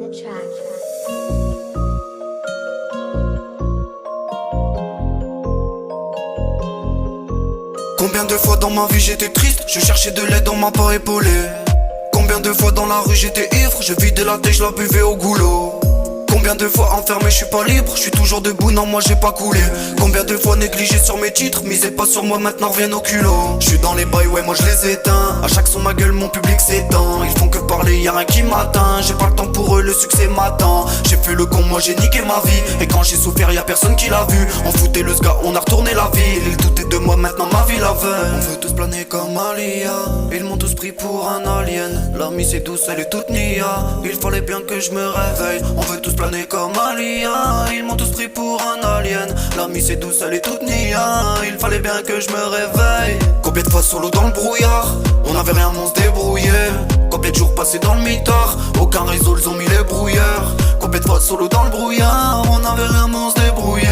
the track. Combien de fois dans ma vie j'étais triste, je cherchais de l'aide, on m'a pas épaulé. Combien de fois dans la rue j'étais ivre, je vidais la tête, je la buvais au goulot. Combien de fois enfermé, je suis pas libre, je suis toujours debout, non moi j'ai pas coulé. Combien de fois négligé sur mes titres, misez pas sur moi, maintenant reviennent au culot. Je suis dans les bails, ouais moi je les éteins. À chaque son ma gueule, mon public s'étend. Ils font que parler, y'a rien qui m'atteint. J'ai pas le temps pour eux, le succès m'attend. J'ai fait le con, moi j'ai niqué ma vie. Et quand j'ai souffert, y'a personne qui l'a vu. On foutait le sga, on a retourné la ville. Ils doutaient de moi, maintenant ma vie la veut. On veut tous planer comme Alia. Ils m'ont tous pris pour un alien. La mise est douce, elle est toute nia. Il fallait bien que je me réveille. On veut tous planer comme Alia. Ils m'ont tous pris pour un alien. La mise est douce, elle est toute nia. Il fallait bien que je me réveille. Combien de fois solo dans le brouillard, on avait rien, on se débrouillait. Combien de jours passés dans le mitard, aucun réseau, ils ont mis les brouilleurs. Combien de fois solo dans le brouillard, on avait rien, on se débrouillait.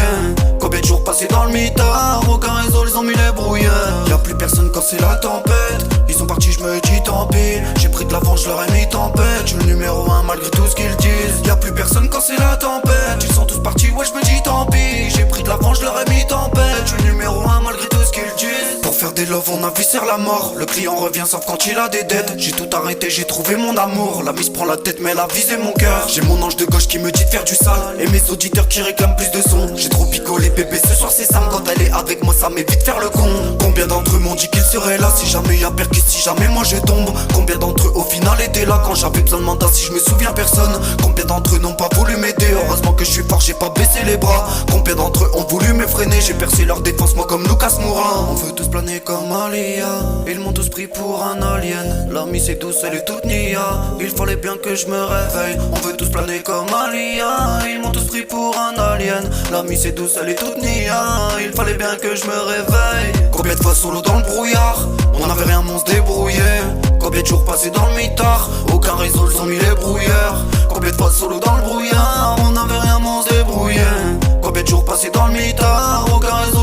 Combien de jours passés dans le mitard, aucun réseau, ils ont mis les brouilleurs. Y'a plus personne quand c'est la tempête. Ils sont partis, je me dis tant pis. J'ai pris de l'avance, je leur ai mis tempête. Je suis le numéro 1 malgré tout ce qu'ils disent. Y'a plus personne quand c'est la tempête. Ils sont tous partis, ouais je me dis tant pis. J'ai pris de l'avance, je leur ai mis tempête. Je suis le numéro 1 malgré tout ce qu'ils disent. Pour faire des loves, on a vu sur la mort. Le client revient sauf quand il a des dettes. J'ai tout arrêté, j'ai trouvé mon amour. La mise prend la tête mais elle a visé mon cœur. J'ai mon ange de gauche qui me dit de faire du sale. Et mes auditeurs qui réclament plus de son. J'ai trop picolé bébé, ce soir c'est Sam. Quand elle est avec moi ça m'évite de faire le con. Combien d'entre eux m'ont dit qu'ils seraient là si jamais y'a perquis, si jamais moi je tombe. Combien d'entre eux au final étaient là quand j'avais besoin de mandat, si je me souviens personne. Combien d'entre eux n'ont pas voulu m'aider, heureusement que je suis fort, j'ai pas baissé les bras. Combien d'entre eux ont voulu me freiner, j'ai percé leur défense moi comme Lucas Moura. On veut tous planer comme Alia. Ils m'ont tous pris pour un alien. La mise est douce, elle est toute nia. Il fallait bien que je me réveille. On veut tous planer comme Alia. Ils m'ont tous pris pour un alien. La mise est douce, elle est toute nia. Il fallait bien que je me réveille. Combien de fois solo dans le brouillard, on avait rien, on se débrouillait. Combien de jours passés dans le mitard, aucun réseau, ils ont mis les brouilleurs. Combien de fois solo dans le brouillard, on avait rien, on se débrouillait. Combien de jours passés dans le mitard, aucun réseau.